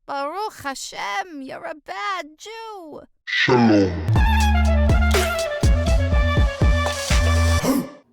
Baruch Hashem, you're a bad Jew. Shalom.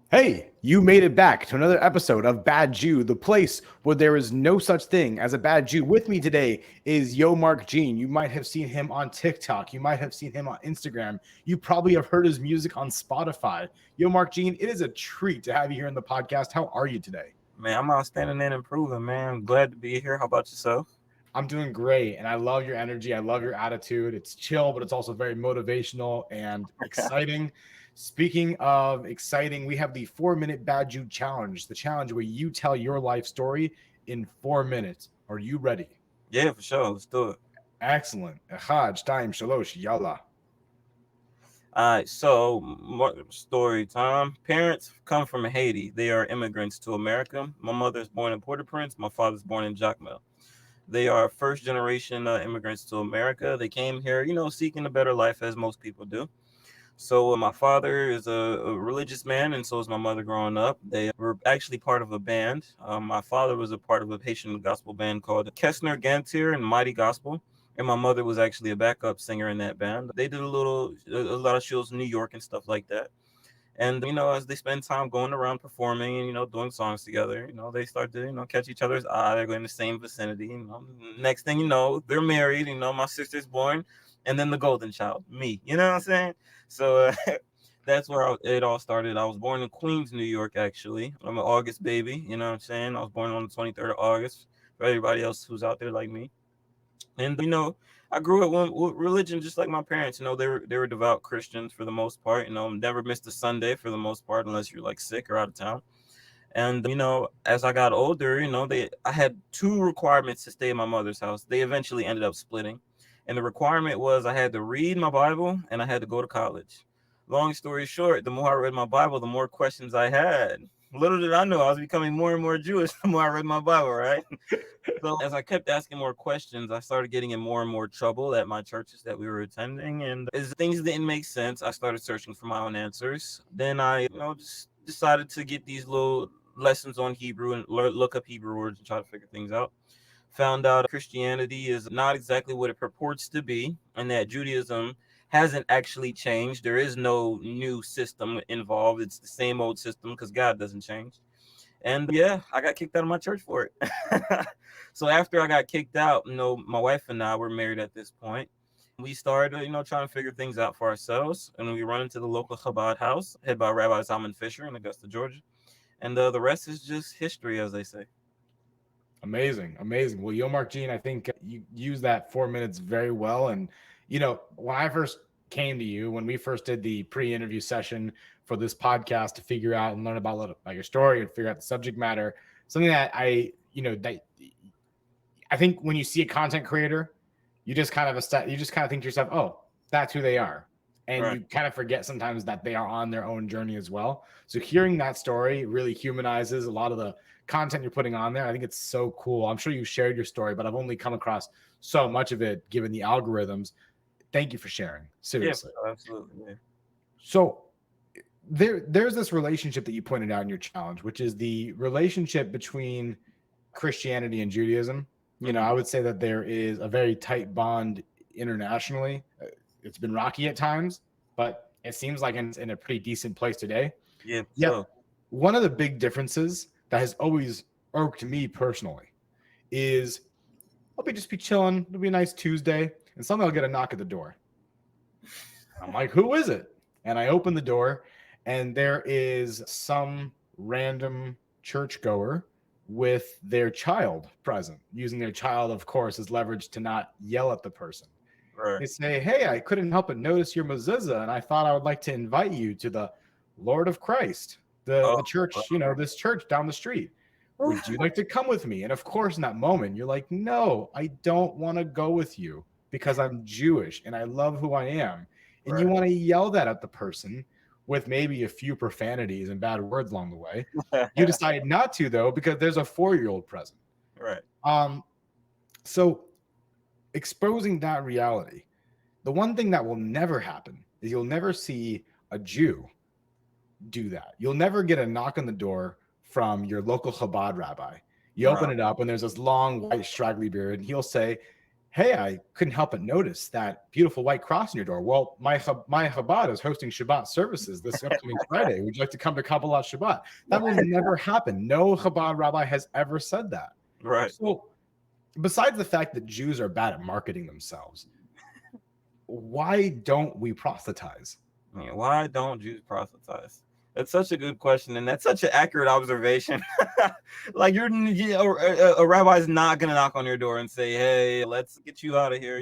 Hey, you made it back to another episode of Bad Jew, the place where there is no such thing as a bad Jew. With me today is Yo Mark Jean. You might have seen him on TikTok. You might have seen him on Instagram. You probably have heard his music on Spotify. Yo Mark Jean, it is a treat to have you here on the podcast. How are you today? Man, I'm outstanding and improving, man. Glad to be here. How about yourself? I'm doing great, and I love your energy. I love your attitude. It's chill, but it's also very motivational and exciting. Speaking of exciting, we have the 4-minute Bad Jew challenge, the challenge where you tell your life story in 4 minutes. Are you ready? Yeah, for sure. Let's do it. Excellent. Echad, shtaim, shalosh, yalla. All right, so story time. Parents come from Haiti. They are immigrants to America. My mother is born in Port-au-Prince. My father's born in Jacmel. They are first generation immigrants to America. They came here, seeking a better life, as most people do. So my father is a religious man, and so is my mother growing up. They were actually part of a band. My father was a part of a Haitian gospel band called Kessner Gantier and Mighty Gospel. And my mother was actually a backup singer in that band. They did a lot of shows in New York and stuff like that. And, as they spend time going around performing and, doing songs together, they start to, catch each other's eye. They're in the same vicinity. Next thing you know, they're married. My sister's born. And then the golden child, me. You know what I'm saying? So that's where it all started. I was born in Queens, New York, actually. I'm an August baby. You know what I'm saying? I was born on the 23rd of August for everybody else who's out there like me. And, I grew up with religion just like my parents. They were devout Christians for the most part. Never missed a Sunday for the most part, unless you're like sick or out of town. And, as I got older, I had 2 requirements to stay in my mother's house. They eventually ended up splitting. And the requirement was I had to read my Bible and I had to go to college. Long story short, the more I read my Bible, the more questions I had. Little did I know I was becoming more and more Jewish the more I read my Bible, right? So as I kept asking more questions, I started getting in more and more trouble at my churches that we were attending. And as things didn't make sense, I started searching for my own answers. Then I, just decided to get these little lessons on Hebrew and look up Hebrew words and try to figure things out. Found out Christianity is not exactly what it purports to be, and that Judaism hasn't actually changed. There is no new system involved. It's the same old system because God doesn't change. And yeah, I got kicked out of my church for it. So after I got kicked out, my wife and I were married at this point. We started, trying to figure things out for ourselves. And we run into the local Chabad house, head by Rabbi Zalman Fisher in Augusta, Georgia. And the rest is just history, as they say. Amazing. Well, Yo Mark Jean, I think you use that 4 minutes very well. And, when I first came to you, when we first did the pre-interview session for this podcast to figure out and learn about your story and figure out the subject matter, something that I think when you see a content creator, you just kind of think to yourself, oh, that's who they are. And right. You kind of forget sometimes that they are on their own journey as well. So hearing that story really humanizes a lot of the content you're putting on there. I think it's so cool. I'm sure you shared your story, but I've only come across so much of it given the algorithms. Thank you for sharing. Seriously. Yeah, absolutely. Yeah. So there's this relationship that you pointed out in your challenge, which is the relationship between Christianity and Judaism. I would say that there is a very tight bond internationally. It's been rocky at times, but it seems like it's in a pretty decent place today. Yeah. So one of the big differences that has always irked me personally is I'll just be chilling. It'll be a nice Tuesday, and suddenly I'll get a knock at the door. I'm like, who is it? And I open the door, and there is some random churchgoer with their child present, using their child, of course, as leverage to not yell at the person. Right. They say, hey, I couldn't help but notice your mezuzah, and I thought I would like to invite you to the Lord of Christ, the church, this church down the street. Would you like to come with me? And of course, in that moment, you're like, no, I don't want to go with you because I'm Jewish and I love who I am. And you want to yell that at the person with maybe a few profanities and bad words along the way. You decided not to, though, because there's a 4-year-old present. Right. So exposing that reality, the one thing that will never happen is you'll never see a Jew do that. You'll never get a knock on the door from your local Chabad rabbi. You open it up and there's this long white straggly beard and he'll say, hey, I couldn't help but notice that beautiful white cross on your door. Well, my Chabad is hosting Shabbat services this upcoming Friday. Would you like to come to Kabbalah Shabbat? That will never happen. No Chabad rabbi has ever said that. Right. So besides the fact that Jews are bad at marketing themselves, why don't we proselytize? Man, why don't Jews proselytize? That's such a good question, and that's such an accurate observation. Like a rabbi's not gonna knock on your door and say, "Hey, let's get you out of here."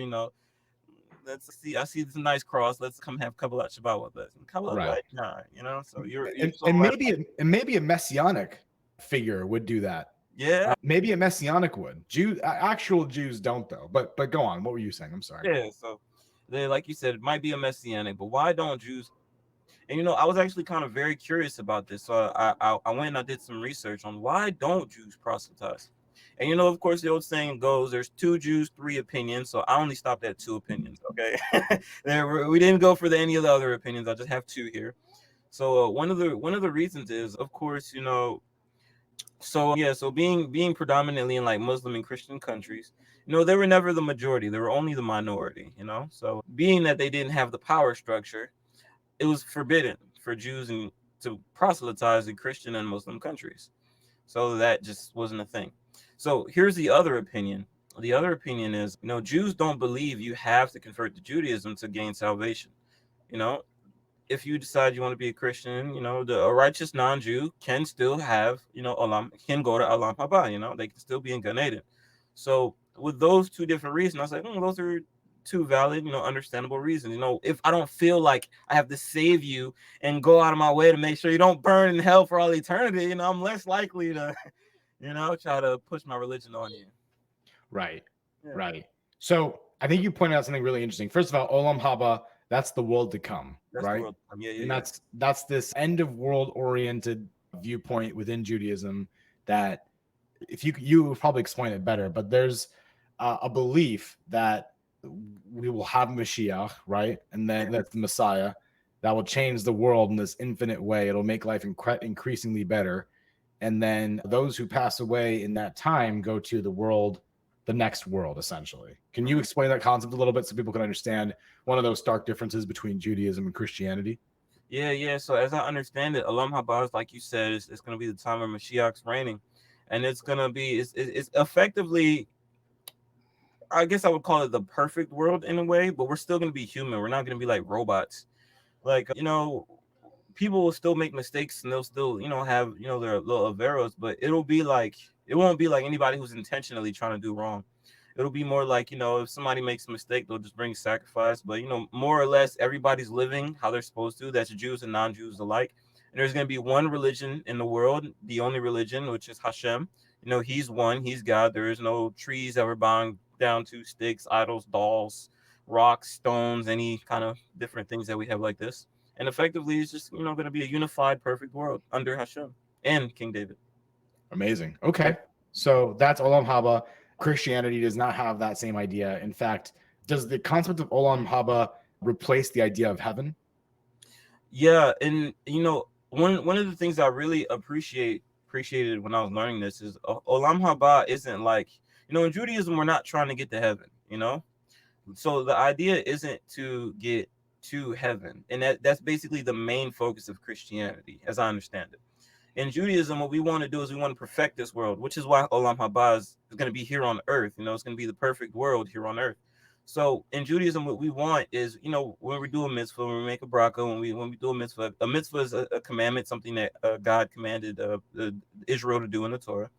Let's see. I see this nice cross. Let's come have Kabbalah Shabbat with us. And Kabbalah, Right. nah. So you're And, so and right. maybe a messianic figure would do that. Yeah. Maybe a messianic would. Actual Jews don't though. But go on. What were you saying? I'm sorry. Yeah. So they, like you said, it might be a messianic, but why don't Jews? And I was actually kind of very curious about this. So I went and I did some research on why don't Jews proselytize. And of course, the old saying goes, "There's 2 Jews, 3 opinions." So I only stopped at 2 opinions. Okay, we didn't go for any of the other opinions. I just have 2 here. So one of the reasons is, of course, So being predominantly in like Muslim and Christian countries, they were never the majority. They were only the minority. So being that they didn't have the power structure, it was forbidden for Jews to proselytize in Christian and Muslim countries. So that just wasn't a thing. So here's the other opinion. The other opinion is, Jews don't believe you have to convert to Judaism to gain salvation. If you decide you want to be a Christian, a righteous non-Jew can still have, can go to Olam Haba, they can still be in Gan Eden. So with those 2 different reasons, I was like, those are 2 valid, understandable reasons. If I don't feel like I have to save you and go out of my way to make sure you don't burn in hell for all eternity, I'm less likely to, try to push my religion on you. Right. Yeah. Right. So I think you pointed out something really interesting. First of all, Olam Haba, that's the world to come, That's right? the world. And that's this end of world oriented viewpoint within Judaism that, if you will probably explain it better, but there's a belief that we will have Mashiach, right? And then that's the Messiah that will change the world in this infinite way. It'll make life increasingly better. And then those who pass away in that time go to the next world, essentially. Can you explain that concept a little bit so people can understand one of those stark differences between Judaism and Christianity? Yeah. So as I understand it, Olam Haba, like you said, it's going to be the time of Mashiach's reigning, and it's going to be it's effectively, I guess I would call it the perfect world in a way, but we're still going to be human. We're not going to be like robots. Like, people will still make mistakes and they'll still, have, their little averos, but it won't be like anybody who's intentionally trying to do wrong. It'll be more like, if somebody makes a mistake, they'll just bring sacrifice. But, more or less, everybody's living how they're supposed to. That's Jews and non-Jews alike. And there's going to be one religion in the world, the only religion, which is Hashem. He's one, he's God. There is no trees ever bowing down to, sticks, idols, dolls, rocks, stones, any kind of different things that we have like this. And effectively, it's just, going to be a unified, perfect world under Hashem and King David. Amazing. Okay. So that's Olam Haba. Christianity does not have that same idea. In fact, does the concept of Olam Haba replace the idea of heaven? Yeah. And, one of the things I really appreciated when I was learning this is Olam Haba isn't like, in Judaism, we're not trying to get to heaven, So the idea isn't to get to heaven. And that's basically the main focus of Christianity, as I understand it. In Judaism, what we want to do is we want to perfect this world, which is why Olam Haba is going to be here on earth. It's going to be the perfect world here on earth. So in Judaism, what we want is, when we do a mitzvah, when we make a bracha, when we do a mitzvah is a commandment, something that God commanded Israel to do in the Torah.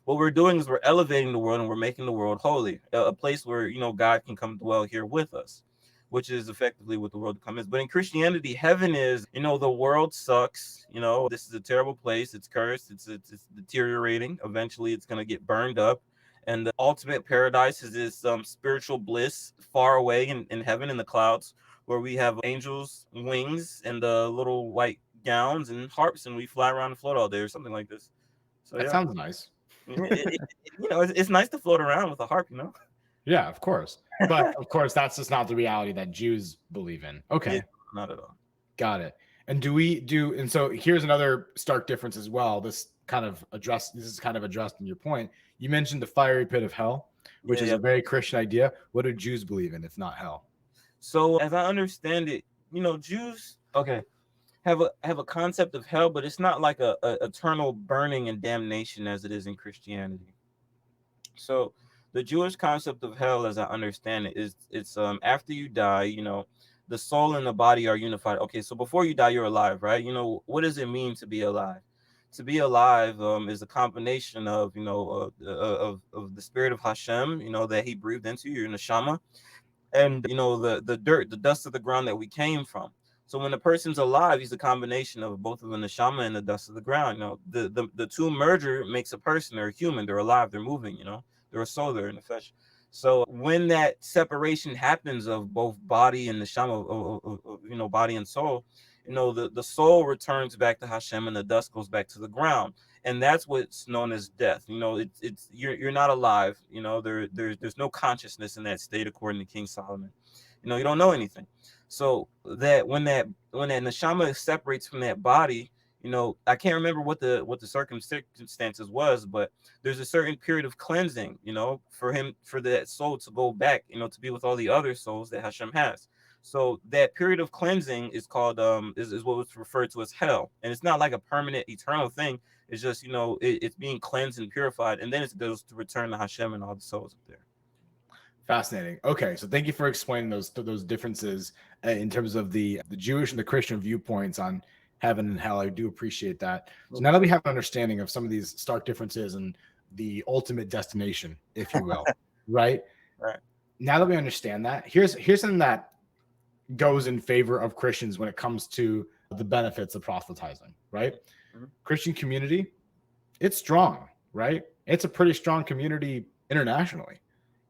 What we're doing is we're elevating the world and we're making the world holy, a place where, God can come dwell here with us, which is effectively what the world to come is. But in Christianity, heaven is, the world sucks. This is a terrible place. It's cursed. It's deteriorating. Eventually, it's going to get burned up. And the ultimate paradise is this spiritual bliss far away in heaven in the clouds, where we have angels' wings and little white gowns and harps, and we fly around and float all day or something like this. So that sounds nice. It's nice to float around with a harp, Yeah, of course. But of course, that's just not the reality that Jews believe in. Okay. Yeah, not at all. Got it. And and so here's another stark difference as well. This is kind of addressed in your point. You mentioned the fiery pit of hell. which Yeah, is yeah. a very Christian idea. What do Jews believe in if not hell? So as I understand it, Jews have a concept of hell, but it's not like a eternal burning and damnation as it is in Christianity. So the Jewish concept of hell, as I understand it, is it's after you die, the soul and the body are unified. Okay, so before you die, you're alive, right? What does it mean to be alive? To be alive is a combination of of the spirit of Hashem, that He breathed into you, your neshama, and the dirt, the dust of the ground that we came from. So when a person's alive, he's a combination of both of the neshama and the dust of the ground. The two merger makes a person. They're a human. They're alive. They're moving. They're a soul. They're in the flesh. So when that separation happens of both body and neshama, body and soul, the soul returns back to Hashem and the dust goes back to the ground, and that's what's known as death. It's you're not alive. There's no consciousness in that state, according to King Solomon. You don't know anything. So that when that neshama separates from that body, I can't remember what the circumstances was, but there's a certain period of cleansing, for that soul to go back, to be with all the other souls that Hashem has. So that period of cleansing is called is what was referred to as hell, and it's not like a permanent eternal thing. It's just it's being cleansed and purified, and then it goes to return to Hashem and all the souls up there. Fascinating. Okay, so thank you for explaining those differences in terms of the Jewish and the Christian viewpoints on heaven and hell. I do appreciate that. So now that we have an understanding of some of these stark differences and the ultimate destination, if you will, right? Right. Now that we understand that, here's something that goes in favor of Christians when it comes to the benefits of proselytizing, right? Mm-hmm. Christian community, it's strong, right? It's a pretty strong community internationally.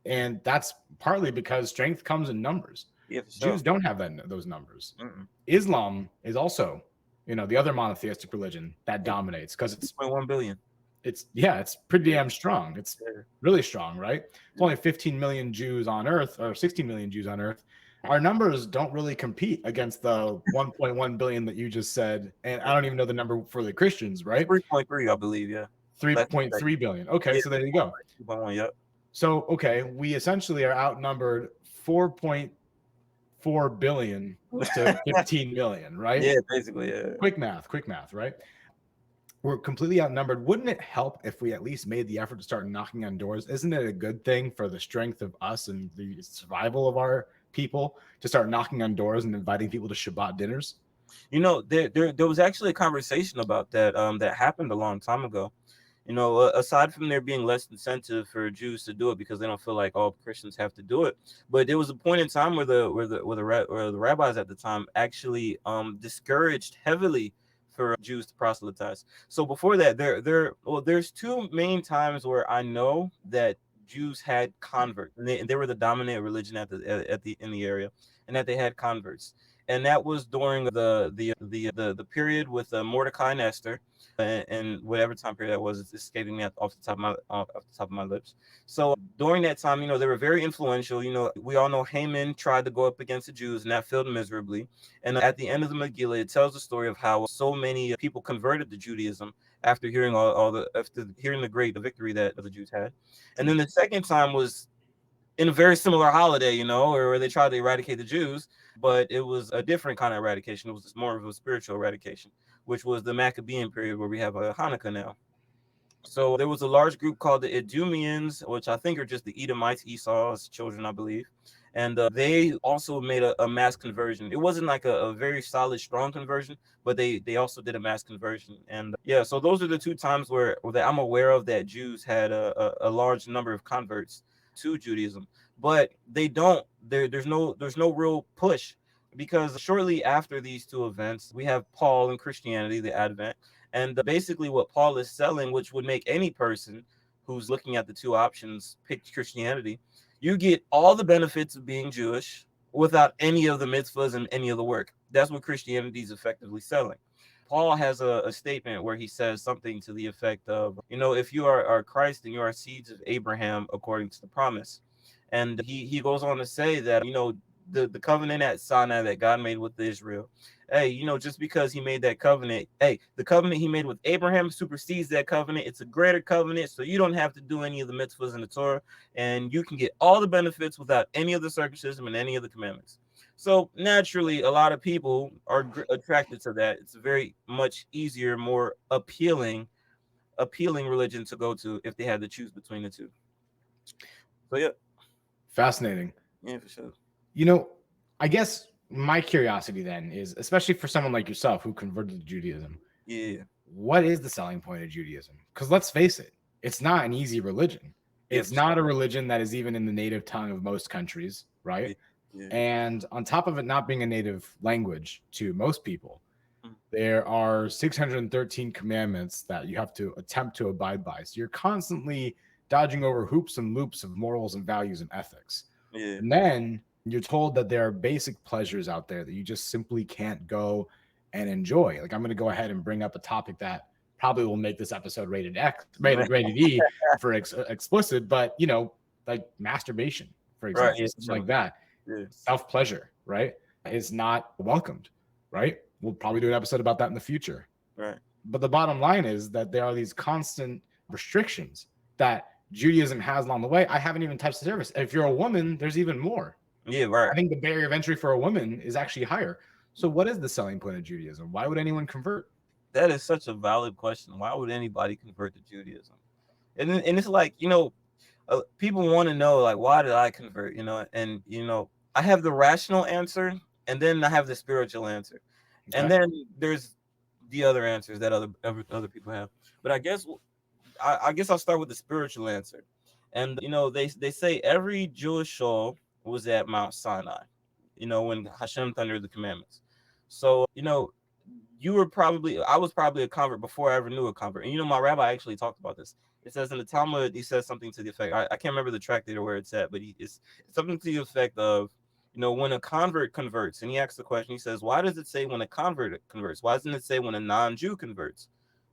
And that's partly because strength comes in numbers. Yeah, for sure. Jews don't have those numbers. Mm-mm. Islam is also, the other monotheistic religion that dominates because it's 1 billion. It's pretty damn strong. It's Yeah. really strong, right? It's only 15 million Jews on Earth, or 16 million Jews on Earth. Our numbers don't really compete against the 1.1 billion that you just said, and I don't even know the number for the Christians, right? 3.3, I believe. Yeah. 3.3 billion. Okay, Yeah, so there you go. 2.1. Yep. So, okay, we essentially are outnumbered 4.4 billion to 15 million, right? Yeah, basically. Yeah. Quick math, right? We're completely outnumbered. Wouldn't it help if we at least made the effort to start knocking on doors? Isn't it a good thing for the strength of us and the survival of our people to start knocking on doors and inviting people to Shabbat dinners? There was actually a conversation about that that happened a long time ago. Aside from there being less incentive for Jews to do it because they don't feel like all Christians have to do it, but there was a point in time where the rabbis at the time actually discouraged heavily for Jews to proselytize. So before that, there's two main times where I know that Jews had converts, and they were the dominant religion in the area, and that they had converts, and that was during the period with Mordecai and Esther, and whatever time period that was, it's escaping me off the top of my lips. So during that time, they were very influential. We all know Haman tried to go up against the Jews, and that failed miserably. And at the end of the Megillah, it tells the story of how so many people converted to Judaism after hearing the victory that the Jews had. And then the second time was in a very similar holiday, where they tried to eradicate the Jews, but it was a different kind of eradication. It was more of a spiritual eradication, which was the Maccabean period, where we have a Hanukkah now. So there was a large group called the Idumeans, which I think are just the Edomites, Esau's children, I believe. And they also made a mass conversion. It wasn't like a very solid, strong conversion, but they also did a mass conversion. And so those are the two times where that I'm aware of that Jews had a large number of converts to Judaism. But they don't. There's no real push, because shortly after these two events, we have Paul and Christianity, the Advent. And basically what Paul is selling, which would make any person who's looking at the two options pick Christianity, you get all the benefits of being Jewish without any of the mitzvahs and any of the work. That's what Christianity is effectively selling. Paul has a statement where he says something to the effect of, if you are Christ, then you are seeds of Abraham according to the promise. And he goes on to say that, the covenant at Sinai that God made with Israel. Hey, you know, just because he made that covenant, hey, the covenant he made with Abraham supersedes that covenant. It's a greater covenant, so you don't have to do any of the mitzvahs in the Torah, and you can get all the benefits without any of the circumcision and any of the commandments. So naturally, a lot of people are attracted to that. It's a very much easier, more appealing religion to go to if they had to choose between the two. So yeah, Fascinating. yeah, for sure. You know, I guess my curiosity then is, especially for someone like yourself who converted to Judaism, Yeah, what is the selling point of Judaism? Because let's face it, it's not an easy religion. yeah, It's for not sure. a religion that is even in the native tongue of most countries, right? Yeah, yeah. And on top of it not being a native language to most people, Mm. there are 613 commandments that you have to attempt to abide by. So you're constantly dodging over hoops and loops of morals and values and ethics. Yeah, And then you're told that there are basic pleasures out there that you just simply can't go and enjoy. Like, I'm going to go ahead and bring up a topic that probably will make this episode rated X, rated E for explicit, but you know, like masturbation, for right. example, Yeah, something sure. like that. Yeah, Self-pleasure, right, is not welcomed, right? We'll probably do an episode about that in the future. right. But the bottom line is that there are these constant restrictions that Judaism has along the way. I haven't even touched the surface. If you're a woman, there's even more. Yeah, right. I think the barrier of entry for a woman is actually higher. So what is the selling point of Judaism? Why would anyone convert? That is such a valid question. Why would anybody convert to Judaism? And it's like, you know, people want to know, like, why did I convert? You know, and you know, I have the rational answer, and then I have the spiritual answer, and Okay. then there's the other answers that other people have. But I guess I'll start with the spiritual answer. And you know, they say every Jewish soul was at Mount Sinai, you know, when Hashem thundered the commandments. So, you know, I was probably a convert before I ever knew a convert. And you know, my rabbi actually talked about this. It says in the Talmud, he says something to the effect, I can't remember the tractate or where it's at, but it's something to the effect of, you know, when a convert converts, and he asks the question, he says, why does it say when a convert converts? Why doesn't it say when a non-Jew converts?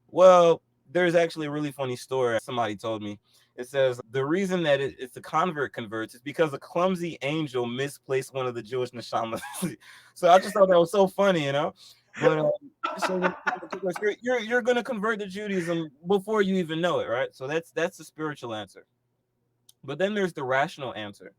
Well, there's actually a really funny story somebody told me. It says the reason that it's a convert converts is because a clumsy angel misplaced one of the Jewish neshamas. So I just thought that was so funny, you know. But so you're going to convert to Judaism before you even know it, right? So that's the spiritual answer. But then there's the rational answer.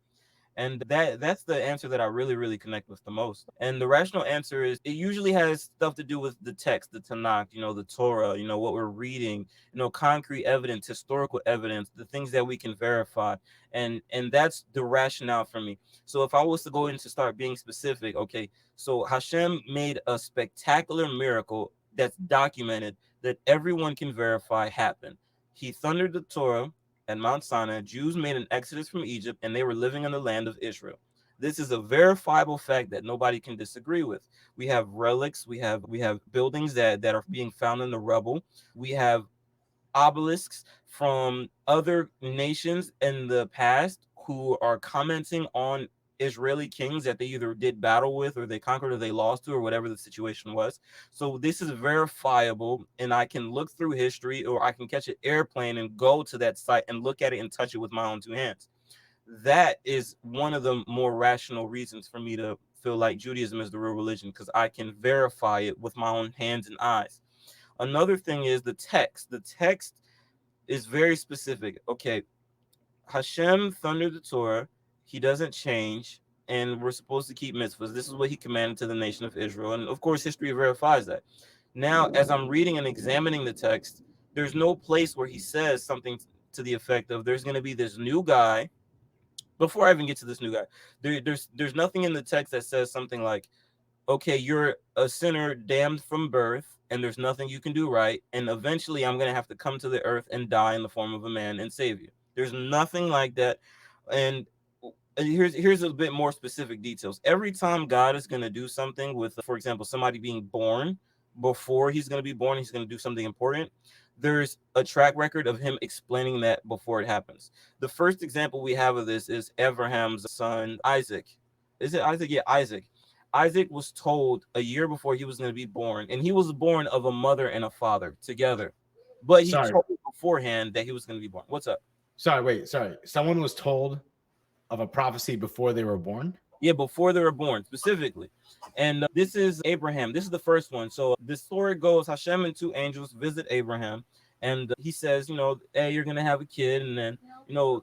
And that's the answer that I really connect with the most. And the rational answer is it usually has stuff to do with the text, the Tanakh, you know, the Torah, you know, what we're reading, you know, concrete evidence, historical evidence, the things that we can verify. And that's the rationale for me. So if I was to go in to start being specific, okay, so Hashem made a spectacular miracle that's documented that everyone can verify happened. He thundered the Torah at Mount Sinai. Jews made an exodus from Egypt, and they were living in the land of Israel. This is a verifiable fact that nobody can disagree with. We have relics, we have buildings that are being found in the rubble. We have obelisks from other nations in the past who are commenting on Israeli kings that they either did battle with or they conquered or they lost to or whatever the situation was. So this is verifiable, and I can look through history, or I can catch an airplane and go to that site and look at it and touch it with my own two hands. That is one of the more rational reasons for me to feel like Judaism is the real religion, because I can verify it with my own hands and eyes. Another thing is the text. The text is very specific. Okay, Hashem thundered the Torah. He doesn't change, and we're supposed to keep mitzvahs. This is what he commanded to the nation of Israel. And of course, history verifies that. Now, as I'm reading and examining the text, there's no place where he says something to the effect of there's going to be this new guy. Before I even get to this new guy, there's nothing in the text that says something like, okay, you're a sinner damned from birth, and there's nothing you can do right, and eventually I'm going to have to come to the earth and die in the form of a man and save you. There's nothing like that. And here's a bit more specific details. Every time God is going to do something with, for example, somebody being born, before he's going to be born, he's going to do something important. There's a track record of him explaining that before it happens. The first example we have of this is Abraham's son, Isaac. Is it Isaac? Yeah, Isaac. Isaac was told a year before he was going to be born, and he was born of a mother and a father together. But he Sorry. told beforehand that he was going to be born. What's up? Sorry. Someone was told of a prophecy before they were born? Yeah, before they were born specifically. And this is Abraham. This is the first one. So the story goes, Hashem and two angels visit Abraham. And he says, hey, you're going to have a kid. And then,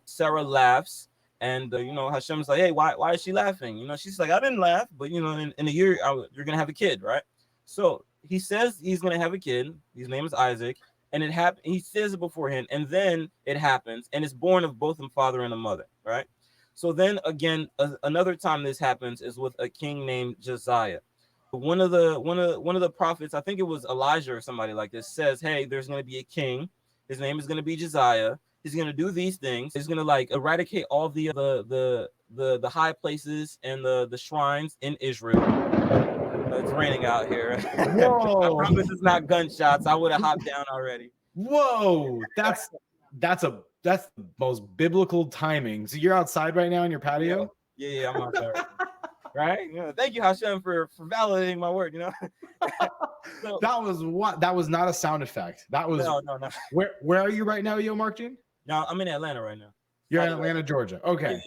Sarah laughs. And, Hashem's like, hey, why is she laughing? She's like, I didn't laugh. But, in a year, you're going to have a kid, right? So he says he's going to have a kid. His name is Isaac. And it happened. He says it beforehand. And then it happens. And it's born of both a father and a mother, right? So then again, another time this happens is with a king named Josiah. One of the prophets, I think it was Elijah or somebody like this, says, hey, there's going to be a king. His name is going to be Josiah. He's going to do these things. He's going to eradicate all the high places and the shrines in Israel. It's raining out here. Whoa. I promise it's not gunshots. I would have hopped down already. Whoa, that's the most biblical timing. So you're outside right now in your patio? Yeah, I'm outside. Right? Thank you, Hashem, for validating my word. So, that was not a sound effect. That was no. Where are you right now, Yo Mark Jean? No, I'm in Atlanta right now. You're in Atlanta, Georgia. Okay.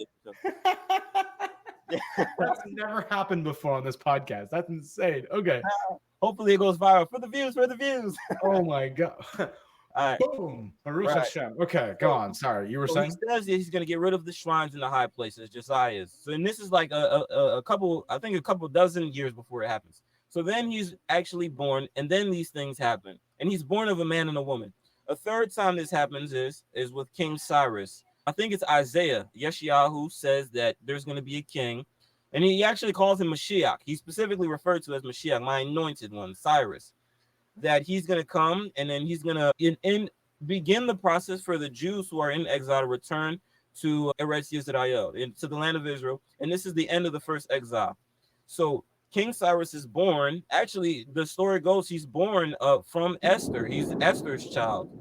Yeah. That's never happened before on this podcast. That's insane. Okay. Hopefully it goes viral for the views. Oh my God. All right. Boom. Baruch Hashem. Okay, go on. Sorry, you were saying? He says he's going to get rid of the shrines in the high places, Josiah is. So, and this is like a couple dozen years before it happens. So then he's actually born, and then these things happen. And he's born of a man and a woman. A third time this happens is with King Cyrus. I think it's Isaiah, Yeshayahu, says that there's going to be a king. And he actually calls him Mashiach. He's specifically referred to as Mashiach, my anointed one, Cyrus. That he's going to come and then he's going to begin the process for the Jews who are in exile to return to Eretz Yisrael, to the land of Israel. And this is the end of the first exile. So King Cyrus is born. Actually, the story goes he's born from Esther. He's Esther's child.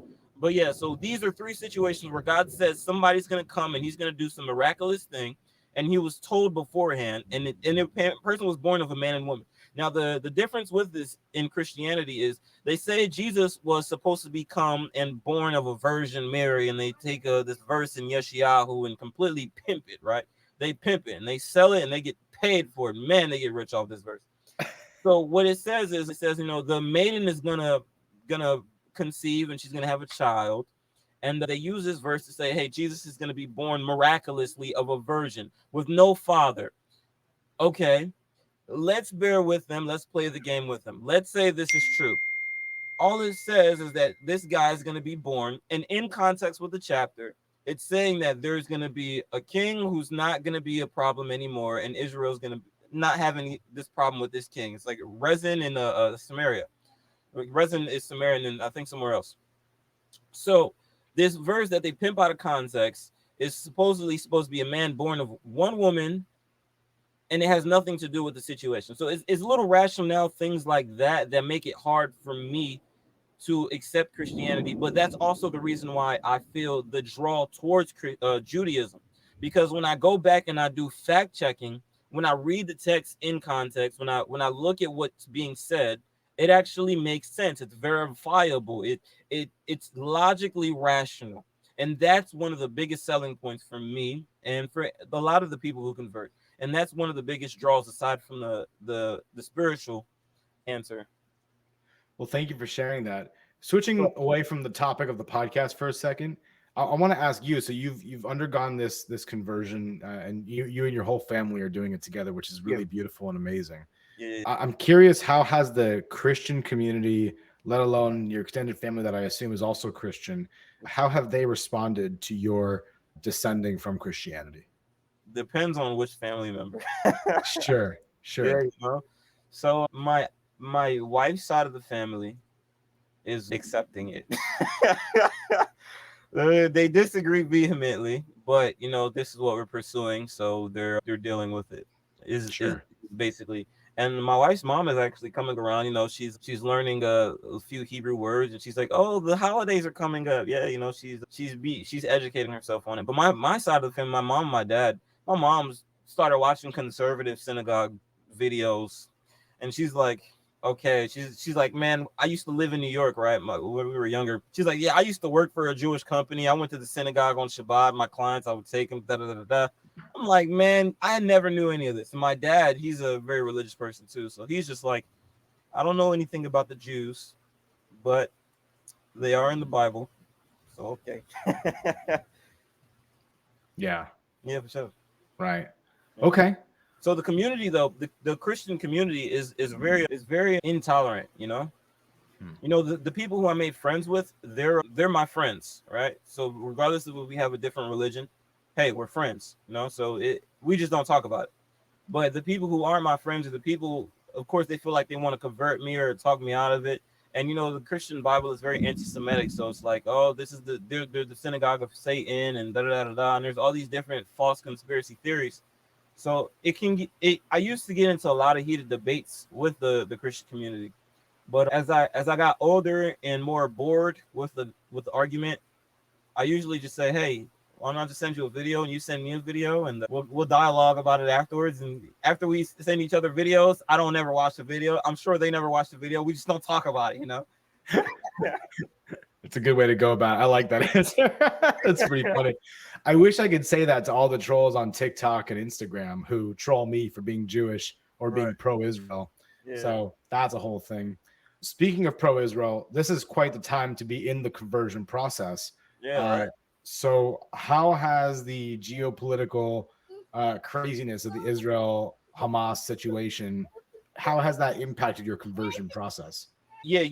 But yeah, so these are three situations where God says somebody's going to come and he's going to do some miraculous thing. And he was told beforehand, and the person was born of a man and woman. Now, the difference with this in Christianity is they say Jesus was supposed to become and born of a Virgin Mary, and they take this verse in Yeshayahu and completely pimp it, right? They pimp it, and they sell it, and they get paid for it. Man, they get rich off this verse. So what it says is, the maiden is gonna conceive, and she's gonna have a child. And they use this verse to say, hey, Jesus is going to be born miraculously of a virgin with no father. Okay, let's bear with them. Let's play the game with them. Let's say this is true. All it says is that this guy is going to be born. And in context with the chapter, it's saying that there's going to be a king who's not going to be a problem anymore. And Israel's going to not have this problem with this king. It's like Rezin in Samaria. Rezin is Samaritan and I think somewhere else. So this verse that they pimp out of context is supposedly supposed to be a man born of one woman, and it has nothing to do with the situation. So it's little rationale things like that make it hard for me to accept Christianity. But that's also the reason why I feel the draw towards Judaism. Because when I go back and I do fact checking, when I read the text in context, when I look at what's being said, it actually makes sense. It's verifiable. It's logically rational. And that's one of the biggest selling points for me and for a lot of the people who convert. And that's one of the biggest draws aside from the spiritual answer. Well, thank you for sharing that. Switching away from the topic of the podcast for a second, I want to ask you. So you've undergone this conversion, and you and your whole family are doing it together, which is really beautiful and amazing. Yeah. I'm curious, how has the Christian community, let alone your extended family that I assume is also Christian, how have they responded to your descending from Christianity? Depends on which family member. Sure. Yeah, So my wife's side of the family is accepting it. They disagree vehemently, but this is what we're pursuing, so they're dealing with it. Is basically. And my wife's mom is actually coming around. She's learning a few Hebrew words, and she's like, "Oh, the holidays are coming up." Yeah, she's educating herself on it. But my side of the family, my mom, and my dad, my mom's started watching conservative synagogue videos, and she's like, "Okay." She's like, "Man, I used to live in New York, right? When we were younger." She's like, "Yeah, I used to work for a Jewish company. I went to the synagogue on Shabbat. My clients, I would take them, da da da da." I'm like, man, I never knew any of this. And my dad, he's a very religious person too. So he's just like, I don't know anything about the Jews, but they are in the Bible. So, okay. Yeah. Yeah, for sure. Right. Yeah. Okay. So the community, though, the Christian community is very intolerant. You know, the people who I made friends with, they're my friends, right? So regardless of if we have a different religion, hey, we're friends. So we just don't talk about it. But the people who aren't my friends are the people, of course, they feel like they want to convert me or talk me out of it. And the Christian Bible is very anti-Semitic, so it's like, oh, this is they're the synagogue of Satan and da da da da, and there's all these different false conspiracy theories. So it can get it. I used to get into a lot of heated debates with the Christian community, but as I got older and more bored with the argument, I usually just say, hey, why don't I just send you a video and you send me a video, and we'll dialogue about it afterwards. And after we send each other videos, I don't ever watch the video. I'm sure they never watch the video. We just don't talk about it. It's a good way to go about it. I like that answer. That's pretty funny. I wish I could say that to all the trolls on TikTok and Instagram who troll me for being Jewish or being pro-Israel. Yeah. So that's a whole thing. Speaking of pro-Israel, this is quite the time to be in the conversion process. Yeah. Right. So how has the geopolitical craziness of the Israel-Hamas situation, how has that impacted your conversion process? Yeah,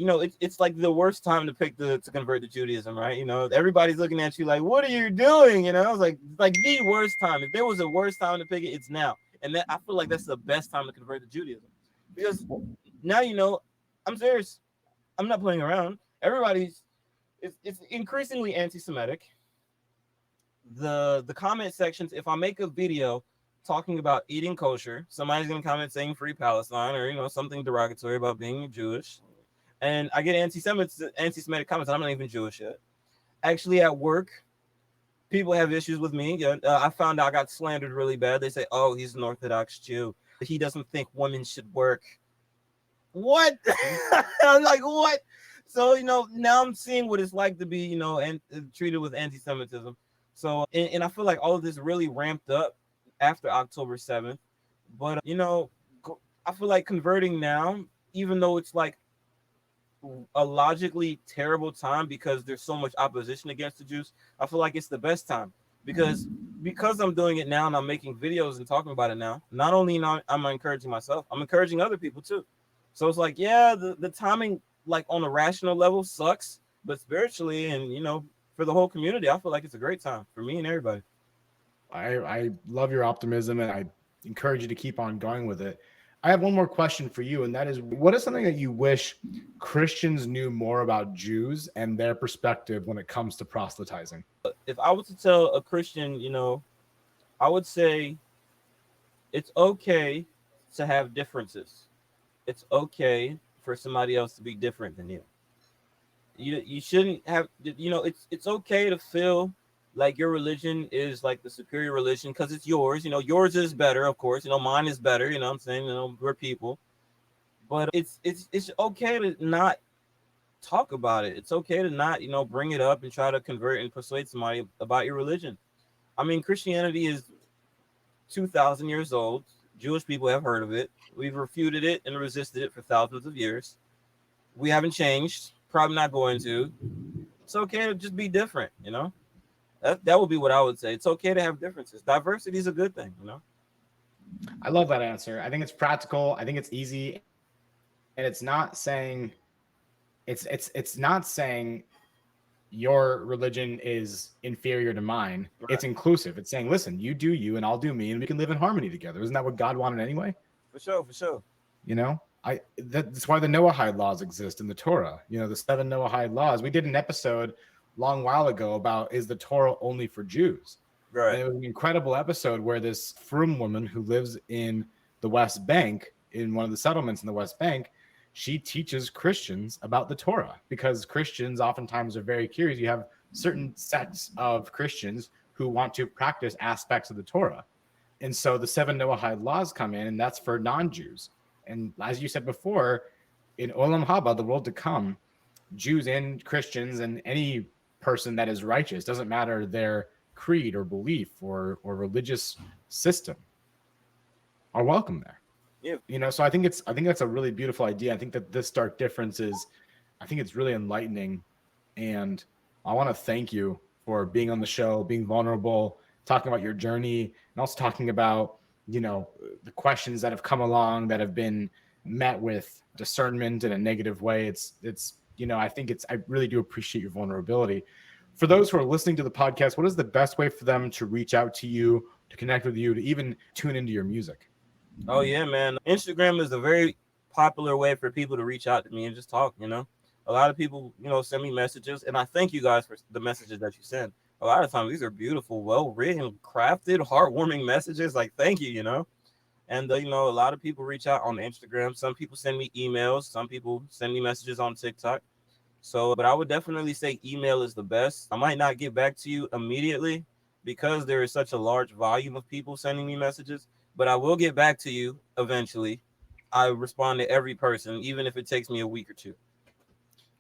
it's like the worst time to pick to convert to Judaism, right? Everybody's looking at you like, what are you doing? It's like the worst time. If there was a worst time to pick it, it's now. And I feel like that's the best time to convert to Judaism. Because now I'm serious. I'm not playing around. It's increasingly anti-Semitic. The comment sections, if I make a video talking about eating kosher, somebody's gonna comment saying free Palestine or something derogatory about being Jewish. And I get anti-Semitic comments. I'm not even Jewish yet. Actually, at work, people have issues with me. I found out I got slandered really bad. They say, "Oh, he's an Orthodox Jew. He doesn't think women should work." What? I'm like, what? So now I'm seeing what it's like to be and treated with anti-Semitism. So and I feel like all of this really ramped up after October 7th. But I feel like converting now, even though it's like a logically terrible time because there's so much opposition against the Jews, I feel like it's the best time because I'm doing it now and I'm making videos and talking about it now. Not only am I encouraging myself, I'm encouraging other people too. So it's like, yeah, the timing, like on a rational level, sucks, but spiritually and for the whole community, I feel like it's a great time for me and everybody. I love your optimism and I encourage you to keep on going with it. I have one more question for you, and that is, what is something that you wish Christians knew more about Jews and their perspective when it comes to proselytizing? If I was to tell a Christian, I would say it's okay to have differences. It's okay for somebody else to be different than you. You shouldn't have, it's okay to feel like your religion is like the superior religion because it's yours. Yours is better, of course. Mine is better. What I'm saying, we're people. But it's okay to not talk about it. It's okay to not, bring it up and try to convert and persuade somebody about your religion. I mean, Christianity is 2,000 years old. Jewish people have heard of it. We've refuted it and resisted it for thousands of years. We haven't changed. Probably not going to. It's okay to just be different, That would be what I would say. It's okay to have differences. Diversity is a good thing, I love that answer. I think it's practical. I think it's easy, and it's not saying it's not saying your religion is inferior to mine. Right. It's inclusive. It's saying, listen, you do you, and I'll do me, and we can live in harmony together. Isn't that what God wanted anyway? For sure. That's why the Noahide laws exist in the Torah. The 7 Noahide laws. We did an episode long while ago about, is the Torah only for Jews? Right. And it was an incredible episode where this frum woman who lives in the West Bank, in one of the settlements in the West Bank, she teaches Christians about the Torah because Christians oftentimes are very curious. You have certain sects of Christians who want to practice aspects of the Torah. And so the 7 Noahide laws come in, and that's for non-Jews. And as you said before, in Olam Haba, the world to come, Jews and Christians and any person that is righteous, doesn't matter their creed or belief or religious system are welcome there. Yeah. You know, so I think that's a really beautiful idea. I think that this stark difference is, I think it's really enlightening, and I want to thank you for being on the show, being vulnerable, talking about your journey, and also talking about, you know, the questions that have come along that have been met with discernment in a negative way. It's you know, I really do appreciate your vulnerability. For those who are listening to the podcast, what is the best way for them to reach out to you, to connect with you, to even tune into your music? Oh yeah, man. Instagram is a very popular way for people to reach out to me and just talk. You know, a lot of people, send me messages, and I thank you guys for the messages that you send. A lot of times, these are beautiful, well written, crafted, heartwarming messages. Like, thank you. And a lot of people reach out on Instagram. Some people send me emails. Some people send me messages on TikTok. So, but I would definitely say email is the best. I might not get back to you immediately because there is such a large volume of people sending me messages, but I will get back to you eventually. I respond to every person, even if it takes me a week or two.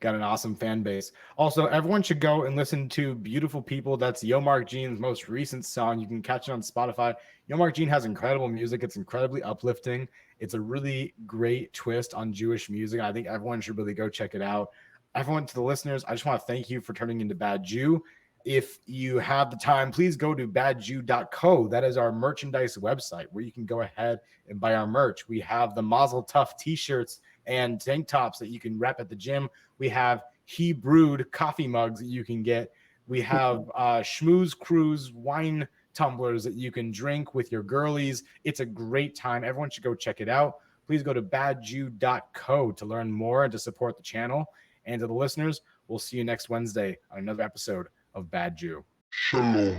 Got an awesome fan base. Also, everyone should go and listen to Beautiful People. That's Yo Mark Jean's most recent song. You can catch it on Spotify. Yo Mark Jean has incredible music. It's incredibly uplifting. It's a really great twist on Jewish music. I think everyone should really go check it out. Everyone, to the listeners, I just want to thank you for turning into Bad Jew. If you have the time, please go to badjew.co. That is our merchandise website where you can go ahead and buy our merch. We have the Mazel Tough t-shirts and tank tops that you can rep at the gym. We have He Brewed coffee mugs that you can get. We have Schmooze Cruise wine tumblers that you can drink with your girlies. It's a great time. Everyone should go check it out. Please go to badjew.co to learn more and to support the channel. And to the listeners, we'll see you next Wednesday on another episode of Bad Jew. Shalom.